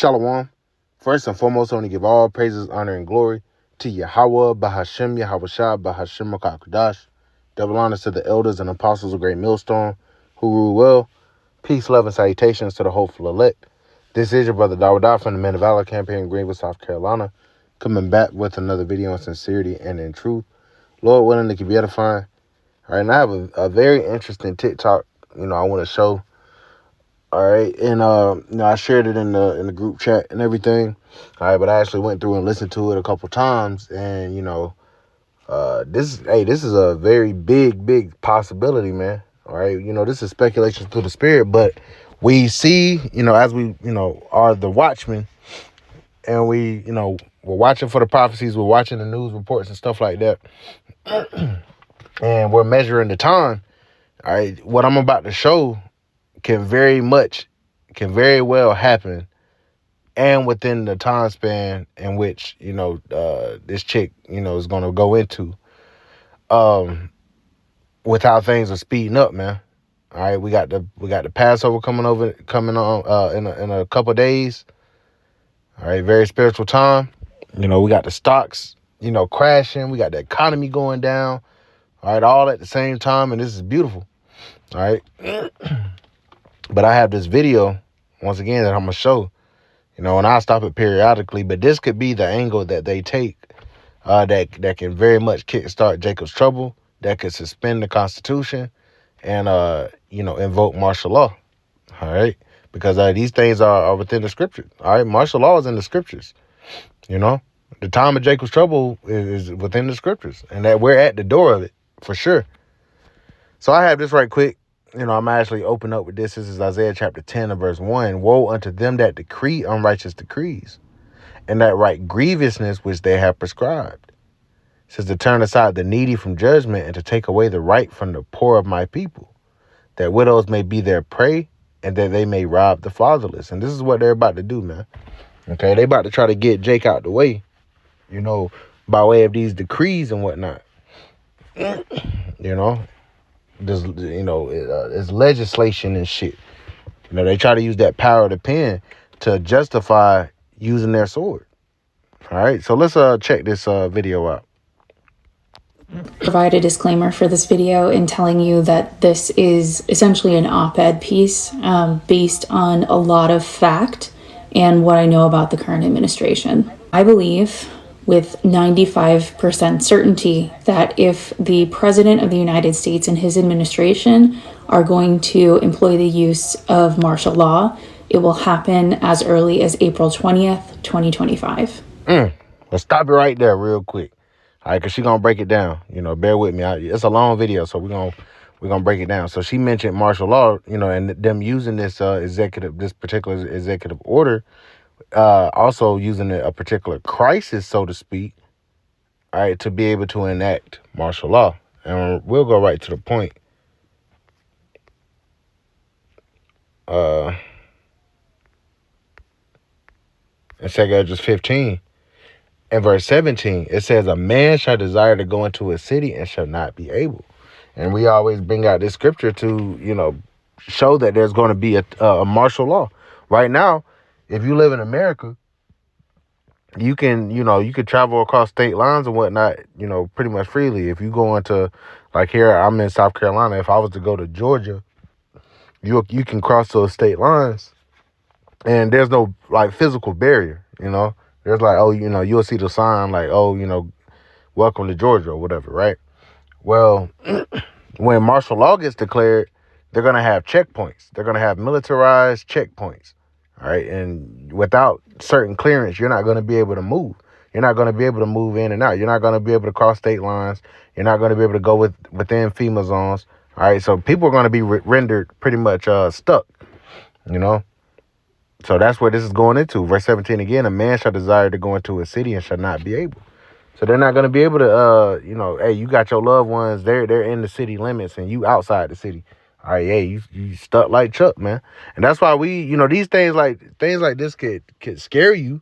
Shalom. First and foremost, I want to give all praises, honor, and glory to Yahweh, Bahashem, Yahweh Shah, Bahashem, Makakadash. Double honors to the elders and apostles of Great Millstone who rule well. Peace, love, and salutations to the hopeful elect. This is your brother Dawadah from the Men of Valor campaign in Greenville, South Carolina, coming back with another video on sincerity and in truth. Lord willing, to keep edifying. All right, and I have a very interesting TikTok, I want to show. All right, and I shared it in the group chat and everything. All right, but I actually went through and listened to it a couple times, and this is a very big possibility, man. All right, this is speculation through the spirit, but we see, as we are the watchmen, and we we're watching for the prophecies, we're watching the news reports and stuff like that, and we're measuring the time. All right, what I'm about to show can very well happen, and within the time span in which this chick is going to go into, with how things are speeding up, man. All right, we got the Passover coming on in a couple days. All right, very spiritual time. We got the stocks crashing, we got the economy going down. All right, all at the same time, and this is beautiful. All right. But I have this video, once again, that I'm going to show, and I'll stop it periodically, but this could be the angle that they take that can very much kickstart Jacob's trouble, that could suspend the Constitution and, invoke martial law. All right. Because these things are within the scriptures. All right. Martial law is in the scriptures. The time of Jacob's trouble is within the scriptures, and that we're at the door of it for sure. So I have this right quick. I'm actually open up with this. This is Isaiah chapter 10 and verse 1. Woe unto them that decree unrighteous decrees, and that write grievousness which they have prescribed. It says to turn aside the needy from judgment, and to take away the right from the poor of my people, that widows may be their prey, and that they may rob the fatherless. And this is what they're about to do, man. Okay, they about to try to get Jake out the way, by way of these decrees and whatnot. There's, it's legislation and shit. They try to use that power of the pen to justify using their sword. All right, so let's check this video out. Provide a disclaimer for this video in telling you that this is essentially an op-ed piece based on a lot of fact and what I know about the current administration. I believe with 95% certainty that if the President of the United States and his administration are going to employ the use of martial law, it will happen as early as April 20th, 2025. Let's stop it right there real quick. All right, because she's going to break it down. Bear with me. It's a long video, so we're gonna break it down. So she mentioned martial law, and them using this particular executive order, also using a particular crisis, so to speak, all right, to be able to enact martial law. And we'll go right to the point. In 2 Judges 15 and verse 17, it says, a man shall desire to go into a city and shall not be able. And we always bring out this scripture to, show that there's going to be a martial law. Right now, if you live in America, you can travel across state lines and whatnot, pretty much freely. If you go into, like here, I'm in South Carolina. If I was to go to Georgia, you can cross those state lines, and there's no physical barrier. There's you'll see the sign welcome to Georgia or whatever, right? Well, when martial law gets declared, they're gonna have checkpoints. They're gonna have militarized checkpoints. All right, and without certain clearance, you're not going to be able to move. You're not going to be able to move in and out. You're not going to be able to cross state lines. You're not going to be able to go within FEMA zones. All right, so people are going to be rendered pretty much stuck, So that's where this is going into. Verse 17 again, a man shall desire to go into a city and shall not be able. So they're not going to be able to, hey, you got your loved ones, they're in the city limits and you outside the city. All right, hey, you stuck like Chuck, man. And that's why we, these things like this could scare you.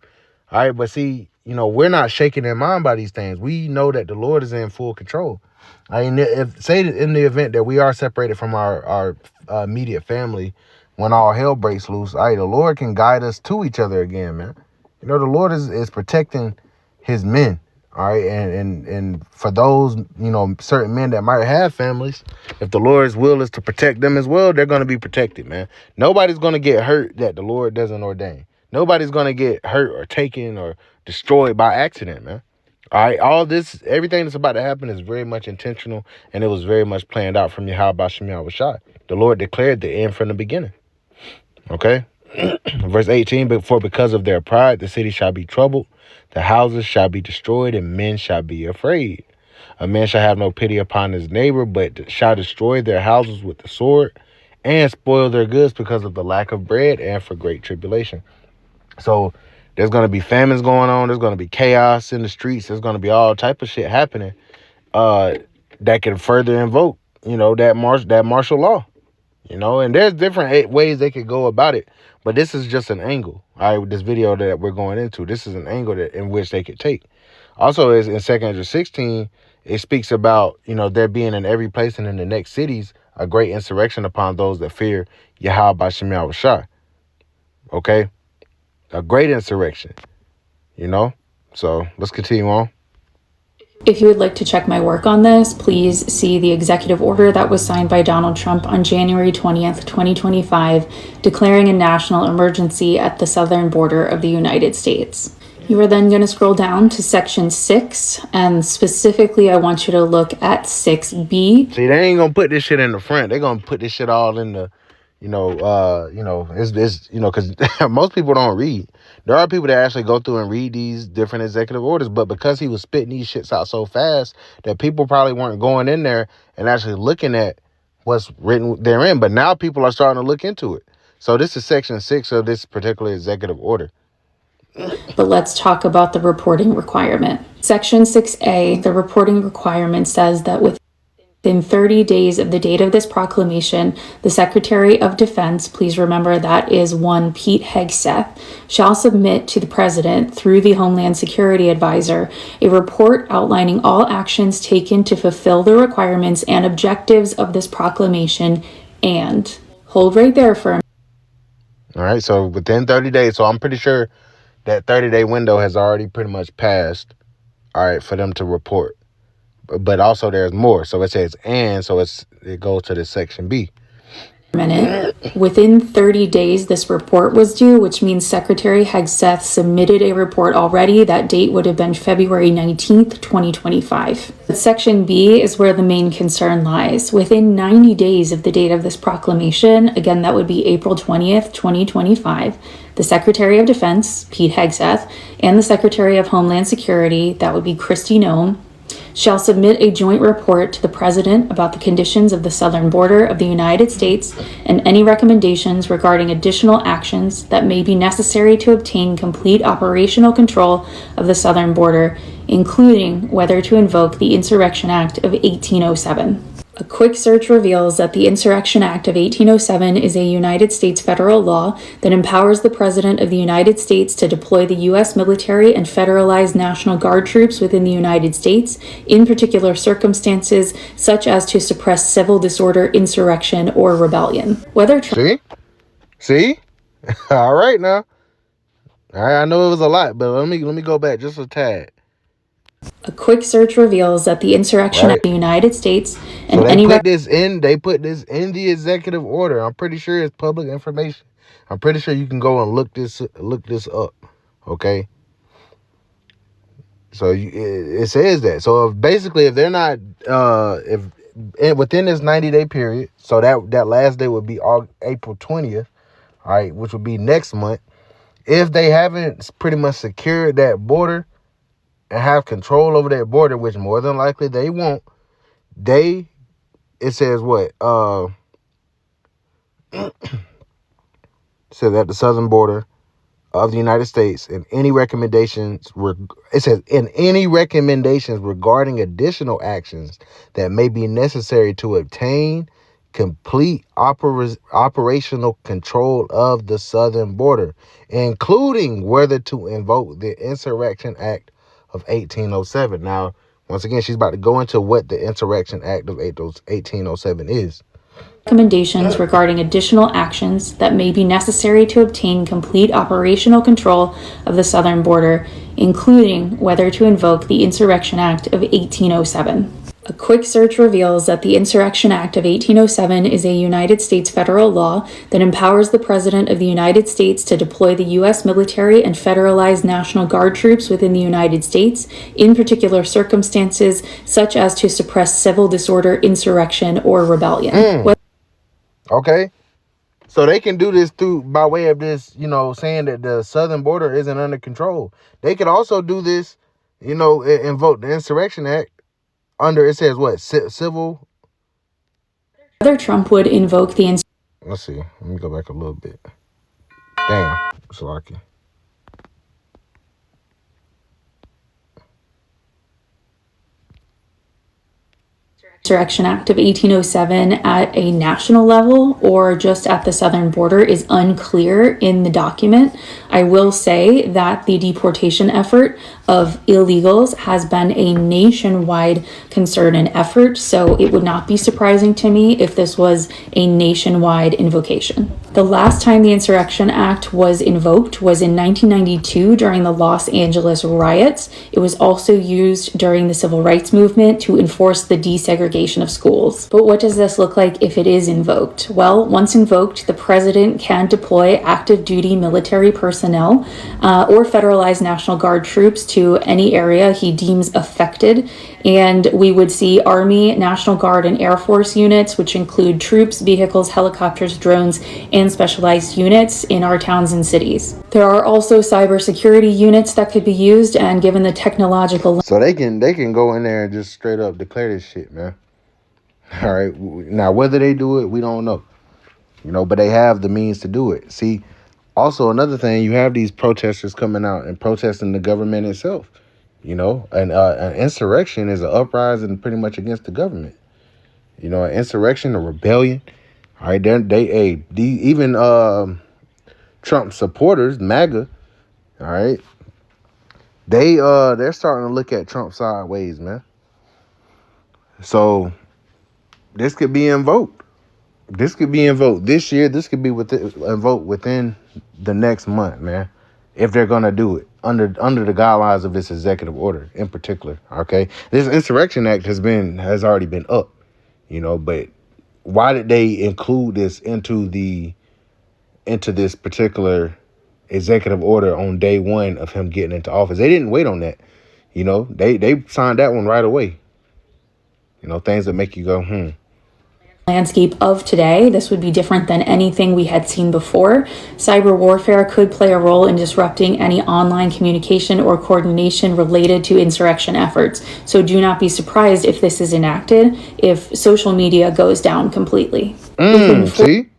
All right, but see, we're not shaken in mind by these things. We know that the Lord is in full control. I mean, in the event that we are separated from our immediate family, when all hell breaks loose, all right, the Lord can guide us to each other again, man. You know, the Lord is protecting his men. All right. And for those, you know, certain men that might have families, if the Lord's will is to protect them as well, they're going to be protected, man. Nobody's going to get hurt that the Lord doesn't ordain. Nobody's going to get hurt or taken or destroyed by accident, man. All right. All this, everything that's about to happen is very much intentional, and it was very much planned out from Yahweh Shem Yahushua. The Lord declared the end from the beginning. Okay. Verse 18, because of their pride, the city shall be troubled, the houses shall be destroyed, and men shall be afraid. A man shall have no pity upon his neighbor, but shall destroy their houses with the sword and spoil their goods because of the lack of bread and for great tribulation. So there's going to be famines going on. There's going to be chaos in the streets. There's going to be all type of shit happening that can further invoke, you know, that martial law. You know, and there's different ways they could go about it, but this is just an angle. All right, with this video that we're going into, this is an angle in which they could take. Also, is in 2nd Ezra 16, it speaks about, you know, there being in every place and in the next cities a great insurrection upon those that fear Yahweh by Shem Yahushua. Okay, a great insurrection. You know, so let's continue on. If you would like to check my work on this, please see the executive order that was signed by Donald Trump on January 20th, 2025, declaring a national emergency at the southern border of the United States. You are then going to scroll down to section 6, and specifically I want you to look at 6B. See, they ain't going to put this shit in the front. They're going to put this shit all in the, it's because most people don't read. There are people that actually go through and read these different executive orders, but because he was spitting these shits out so fast that people probably weren't going in there and actually looking at what's written therein. But now people are starting to look into it. So this is section 6 of this particular executive order. But let's talk about the reporting requirement. Section 6A, the reporting requirement says that within 30 days of the date of this proclamation, the Secretary of Defense, please remember that is one Pete Hegseth, shall submit to the President through the Homeland Security Advisor a report outlining all actions taken to fulfill the requirements and objectives of this proclamation, and hold right there for a minute. All right, so within 30 days, so I'm pretty sure that 30-day window has already pretty much passed, all right, for them to report. But also there's more. So it says and, so it goes to the section B. Within 30 days, this report was due, which means Secretary Hegseth submitted a report already. That date would have been February 19th, 2025. But section B is where the main concern lies. Within 90 days of the date of this proclamation, again, that would be April 20th, 2025, the Secretary of Defense, Pete Hegseth, and the Secretary of Homeland Security, that would be Kristi Noem, shall submit a joint report to the President about the conditions of the southern border of the United States and any recommendations regarding additional actions that may be necessary to obtain complete operational control of the southern border, including whether to invoke the Insurrection Act of 1807. A quick search reveals that the Insurrection Act of 1807 is a United States federal law that empowers the President of the United States to deploy the U.S. military and federalized National Guard troops within the United States in particular circumstances, such as to suppress civil disorder, insurrection, or rebellion. Whether See? All right now. All right, I know it was a lot, but let me go back just a tad. A quick search reveals that the Insurrection Act of the United States and so they put this in the executive order. I'm pretty sure it's public information. I'm pretty sure you can go and look this up. Okay. So it says that. So if they're not within this 90-day period, so that last day would be April 20th, all right, which would be next month. If they haven't pretty much secured that border and have control over that border, which more than likely they won't, it says what? Says at the southern border of the United States, and any recommendations, it says in any recommendations regarding additional actions that may be necessary to obtain complete operational control of the southern border, including whether to invoke the Insurrection Act of 1807. Now, once again, she's about to go into what the Insurrection Act of 1807 is. recommendations regarding additional actions that may be necessary to obtain complete operational control of the southern border, including whether to invoke the Insurrection Act of 1807. A quick search reveals that the Insurrection Act of 1807 is a United States federal law that empowers the President of the United States to deploy the U.S. military and federalized National Guard troops within the United States in particular circumstances, such as to suppress civil disorder, insurrection, or rebellion. Okay. So they can do this through by way of this, saying that the southern border isn't under control. They could also do this, invoke the Insurrection Act under, it says what, civil? Whether Trump would invoke the Let's see. Let me go back a little bit. Damn. Salaki. Insurrection Act of 1807 at a national level or just at the southern border is unclear in the document. I will say that the deportation effort of illegals has been a nationwide concern and effort, so it would not be surprising to me if this was a nationwide invocation. The last time the Insurrection Act was invoked was in 1992 during the Los Angeles riots. It was also used during the Civil Rights Movement to enforce the desegregation of schools. But what does this look like if it is invoked? Well, once invoked, the president can deploy active duty military personnel or federalized National Guard troops to any area he deems affected. And we would see Army, National Guard, and Air Force units, which include troops, vehicles, helicopters, drones, and specialized units in our towns and cities. There are also cybersecurity units that could be used, and given the technological... So they can go in there and just straight up declare this shit, man. All right. Now, whether they do it, we don't know. But they have the means to do it. See, also another thing, you have these protesters coming out and protesting the government itself. An insurrection is an uprising pretty much against the government. An insurrection, a rebellion. All right, even Trump supporters, MAGA. All right, they're starting to look at Trump sideways, man. So this could be invoked. This could be invoked this year. This could be invoked within the next month, man. If they're gonna do it under the guidelines of this executive order in particular, okay? This Insurrection Act has already been up, but why did they include this into this particular executive order on day one of him getting into office? They didn't wait on that, They signed that one right away. Things that make you go, landscape of today. This would be different than anything we had seen before. Cyber warfare could play a role in disrupting any online communication or coordination related to insurrection efforts. So do not be surprised if this is enacted, if social media goes down completely. See?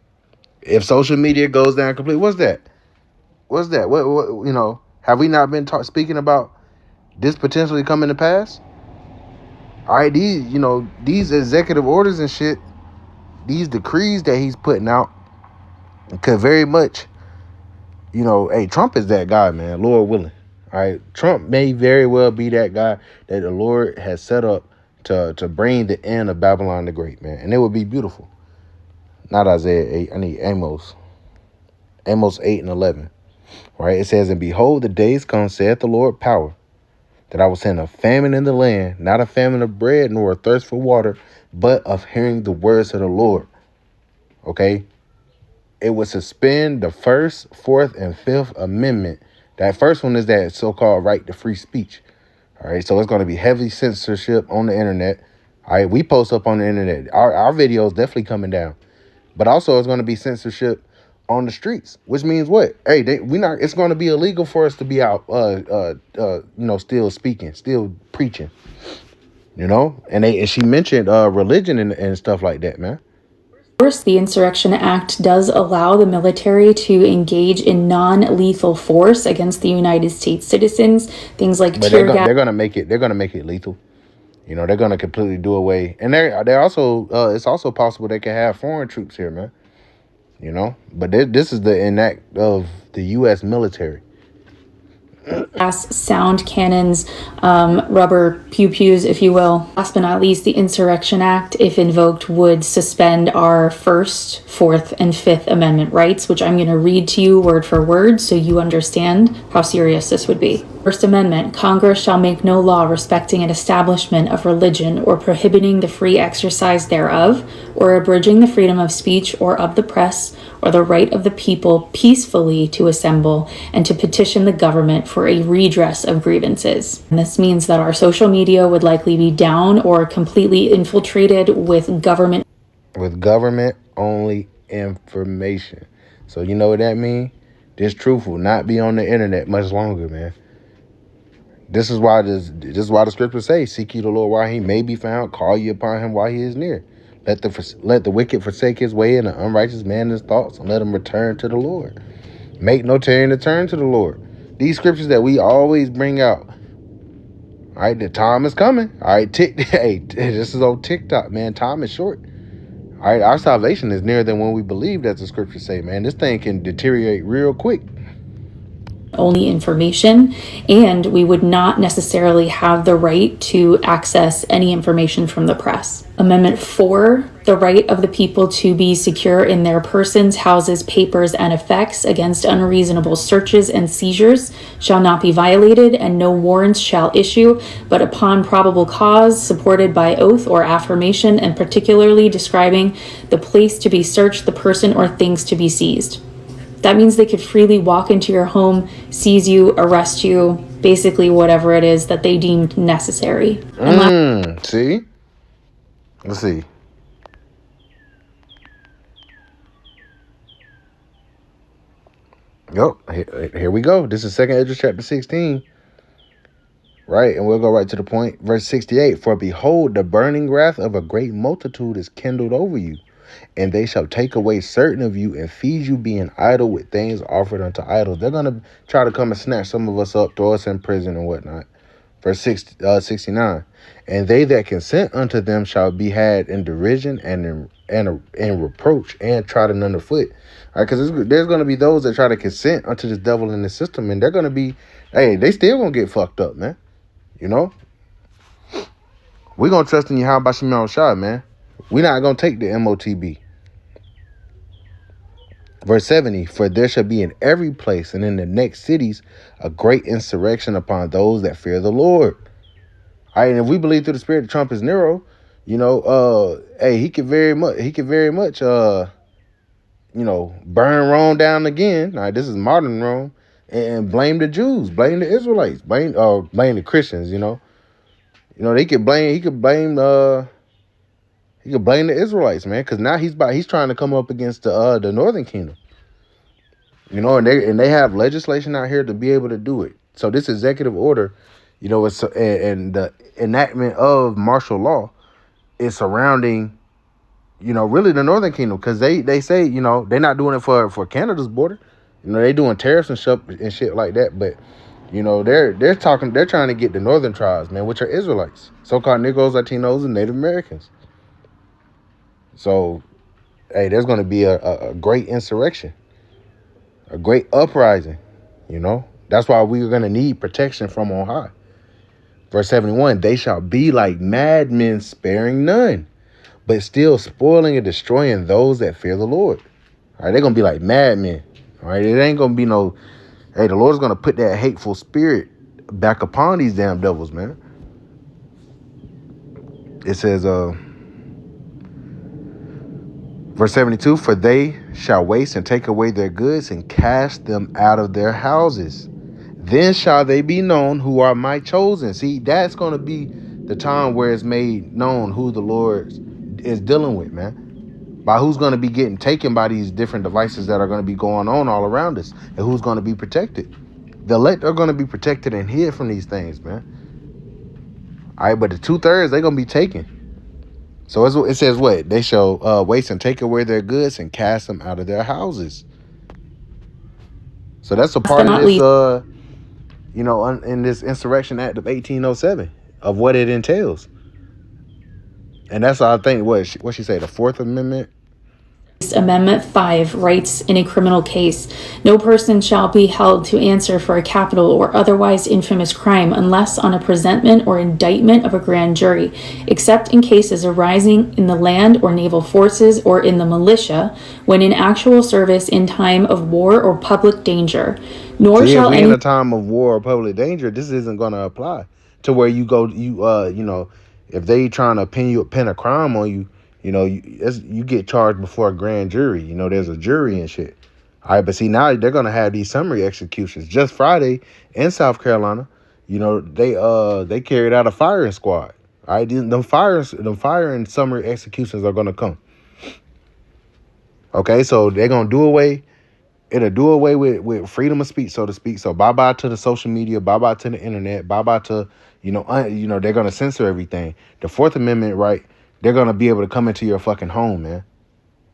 If social media goes down completely, what's that? What have we not been speaking about this potentially coming to pass? All right, these executive orders and shit, these decrees that he's putting out could very much, hey, Trump is that guy, man, Lord willing. All right, Trump may very well be that guy that the Lord has set up to bring the end of Babylon the Great, man. And it would be beautiful. Not Isaiah 8, I need Amos. Amos 8 and 11. Right, it says, and behold, the days come, saith the Lord power, that I will send a famine in the land, not a famine of bread, nor a thirst for water, but of hearing the words of the Lord. Okay? It would suspend the First, Fourth, and Fifth Amendment. That first one is that so-called right to free speech. All right, so it's going to be heavy censorship on the internet. All right, we post up on the internet. Our videos definitely coming down. But also it's going to be censorship on the streets, which means what? Hey, it's going to be illegal for us to be out, still speaking, still preaching, and she mentioned religion and stuff like that, man. Of course, the Insurrection Act does allow the military to engage in non-lethal force against the United States citizens, things like tear gas. They're going to make it lethal. They're going to completely do away. And they're also, it's also possible they can have foreign troops here, man. But this is the enact of the U.S. military. sound cannons, rubber pew-pews, if you will. Last but not least, the Insurrection Act, if invoked, would suspend our First, Fourth, and Fifth Amendment rights, which I'm going to read to you word for word so you understand how serious this would be. First Amendment, Congress shall make no law respecting an establishment of religion or prohibiting the free exercise thereof, or abridging the freedom of speech or of the press, or the right of the people peacefully to assemble and to petition the government for a redress of grievances. And this means that our social media would likely be down or completely infiltrated with government only information. So you know what that means? This truth will not be on the internet much longer, man. This is why the scriptures say, seek ye the Lord while he may be found, call ye upon him while he is near. Let the wicked forsake his way and the unrighteous man his thoughts, and let him return to the Lord. Make no tarrying to turn to the Lord. These scriptures that we always bring out. All right, the time is coming. All right, hey, this is on TikTok, man. Time is short. All right, our salvation is nearer than when we believed, as the scriptures say, man. This thing can deteriorate real quick. Only information, and we would not necessarily have the right to access any information from the press. Amendment 4, the right of the people to be secure in their persons, houses, papers, and effects against unreasonable searches and seizures shall not be violated, and no warrants shall issue, but upon probable cause, supported by oath or affirmation, and particularly describing the place to be searched, the person or things to be seized. That means they could freely walk into your home, seize you, arrest you, basically whatever it is that they deemed necessary. See? Let's see. Yep, here we go. This is 2 Esdras chapter 16. Right, and we'll go right to the point. Verse 68, for behold, the burning wrath of a great multitude is kindled over you, and they shall take away certain of you and feed you being idle with things offered unto idols. They're going to try to come and snatch some of us up, throw us in prison and whatnot. Verse 69, and they that consent unto them shall be had in derision and in reproach and trodden underfoot. All right, because there's going to be those that try to consent unto this devil in the system, and they're going to be, hey, they still going to get fucked up, man. You know? We're going to trust in Yahweh Shemel Shah, man. We're not going to take the MOTB. Verse 70, for there shall be in every place and in the next cities a great insurrection upon those that fear the Lord. All right, and if we believe through the spirit that Trump is Nero, you know, hey, he could very much, burn Rome down again. All right, this is modern Rome, and blame the Jews, blame the Israelites, blame the Christians. You know, he could blame the Israelites, man, because now he's trying to come up against the Northern Kingdom. You know, and they have legislation out here to be able to do it. So this executive order, you know, it's and the enactment of martial law is surrounding, you know, really the Northern Kingdom, because they say, you know, they're not doing it for Canada's border. You know, they doing tariffs and shit like that, but you know, they're trying to get the northern tribes, man, which are Israelites, so-called Negroes, Latinos, and Native Americans. So, hey, there's going to be a great insurrection, a great uprising, you know. That's why we're going to need protection from on high. Verse 71, they shall be like madmen, sparing none, but still spoiling and destroying those that fear the Lord. All right, they're going to be like madmen. All right, it ain't going to be no, hey, the Lord's going to put that hateful spirit back upon these damn devils, man. It says, verse 72, for they shall waste and take away their goods and cast them out of their houses. Then shall they be known who are my chosen. See, that's going to be the time where it's made known who the Lord is dealing with, man. By who's going to be getting taken by these different devices that are going to be going on all around us, and who's going to be protected. The elect are going to be protected and hid from these things, man. All right, but the 2/3, they're going to be taken. So it says what? They shall waste and take away their goods and cast them out of their houses. So that's a part of this, you know, in this Insurrection Act of 1807, of what it entails. And that's, I think, what she say, the Fourth Amendment? Amendment 5 writes in a criminal case, no person shall be held to answer for a capital or otherwise infamous crime unless on a presentment or indictment of a grand jury, except in cases arising in the land or naval forces or in the militia, when in actual service in time of war or public danger. Nor See, if shall we in any a time of war or public danger, this isn't going to apply to where you go. You know, if they trying to pin a crime on you, you know, you get charged before a grand jury. You know, there's a jury and shit. All right, but see, now they're gonna have these summary executions. Just Friday in South Carolina, you know, they carried out a firing squad. All right, them firing summary executions are gonna come. Okay, so they're gonna do away. It'll do away with freedom of speech, so to speak. So bye bye to the social media, bye bye to the internet, bye bye to they're gonna censor everything. The Fourth Amendment, right? They're gonna be able to come into your fucking home, man.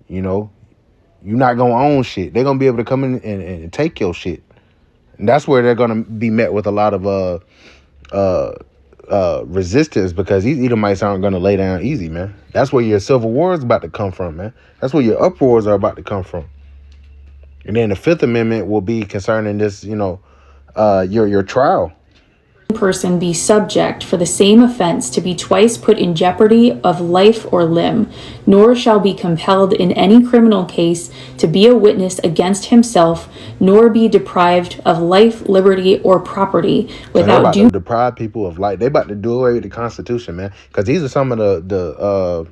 You know, you're not gonna own shit. They're gonna be able to come in and take your shit, and that's where they're gonna be met with a lot of resistance, because these Edomites aren't gonna lay down easy, man. That's where your civil war is about to come from, man. That's where your uproars are about to come from. And then the Fifth Amendment will be concerning this, your trial. person be subject for the same offense to be twice put in jeopardy of life or limb, nor shall be compelled in any criminal case to be a witness against himself, nor be deprived of life, liberty, or property without due. Deprive people of life. They about to do away with the Constitution, man, because these are some of the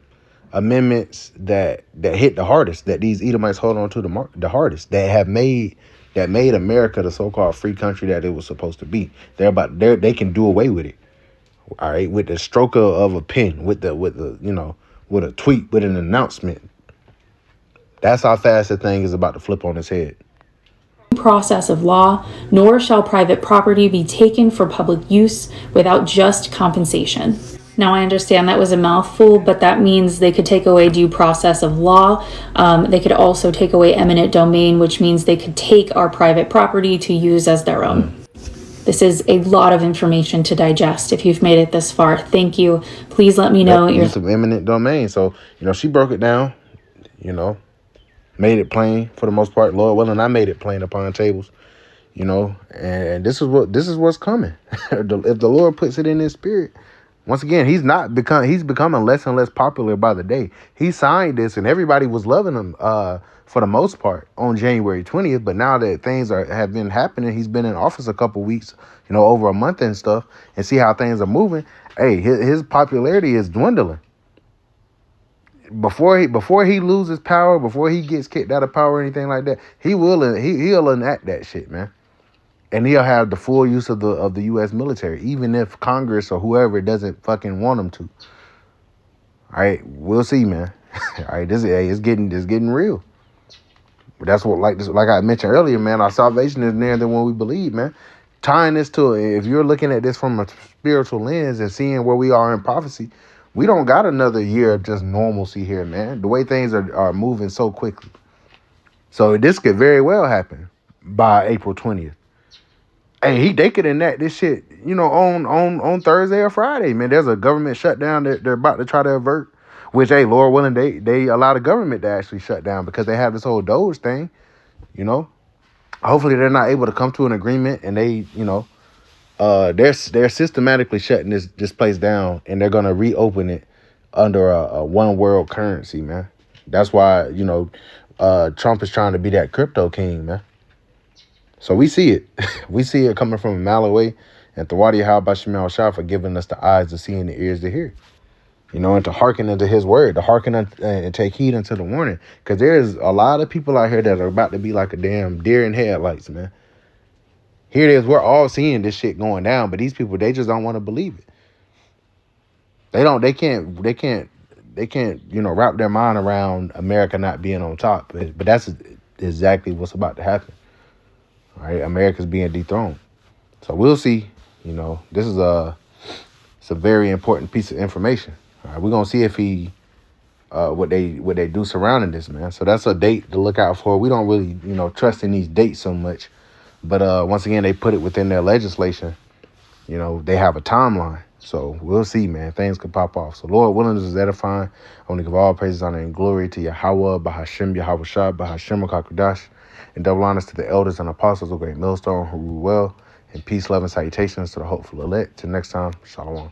amendments that hit the hardest, that these Edomites hold on to the hardest, that made America the so-called free country that it was supposed to be. They can do away with it. All right, with the stroke of a pen, with a tweet, with an announcement. That's how fast the thing is about to flip on its head. Process of law, nor shall private property be taken for public use without just compensation. Now, I understand that was a mouthful, but that means they could take away due process of law. They could also take away eminent domain, which means they could take our private property to use as their own. This is a lot of information to digest. If you've made it this far, thank you. Please let me know your some eminent domain. So, she broke it down, made it plain for the most part. Lord willing, I made it plain upon tables, and this is what's coming. If the Lord puts it in his spirit. Once again, he's becoming less and less popular by the day. He signed this and everybody was loving him for the most part on January 20th. But now that things have been happening, he's been in office a couple weeks, over a month and stuff, and see how things are moving. Hey, his popularity is dwindling. Before he loses power, before he gets kicked out of power or anything like that, he'll enact that shit, man. And he'll have the full use of the U.S. military, even if Congress or whoever doesn't fucking want him to. All right, we'll see, man. All right, it's getting real. But that's what, like I mentioned earlier, man. Our salvation is nearer than when we believe, man. Tying this to, if you're looking at this from a spiritual lens and seeing where we are in prophecy, we don't got another year of just normalcy here, man. The way things are moving so quickly. So this could very well happen by April 20th. Hey, they could enact this shit, on Thursday or Friday, man. There's a government shutdown that they're about to try to avert, which, hey, Lord willing, they allow the government to actually shut down because they have this whole Doge thing, Hopefully they're not able to come to an agreement, and they, they're systematically shutting this place down, and they're gonna reopen it under a one world currency, man. That's why, Trump is trying to be that crypto king, man. So we see it. We see it coming from a mile away. And Thawadi Habashim al-Shah for giving us the eyes to see and the ears to hear. And to hearken unto his word, to hearken and take heed unto the warning. Because there's a lot of people out here that are about to be like a damn deer in headlights, man. Here it is. We're all seeing this shit going down. But these people, they just don't want to believe it. They can't, wrap their mind around America not being on top. But that's exactly what's about to happen. All right, America's being dethroned. So we'll see. This is it's a very important piece of information. All right, we're gonna see if he what they do surrounding this, man. So that's a date to look out for. We don't really, trust in these dates so much. But once again, they put it within their legislation. They have a timeline. So we'll see, man. Things could pop off. So Lord willing, this is edifying. I want to give all praises, honor, and glory to Yahweh, Bahashem, Yahweh Shah, Bahashem, Kakudash, and double honors to the elders and apostles of Great Millstone who rule well, and peace, love, and salutations to the hopeful elect. Till next time, Shalom.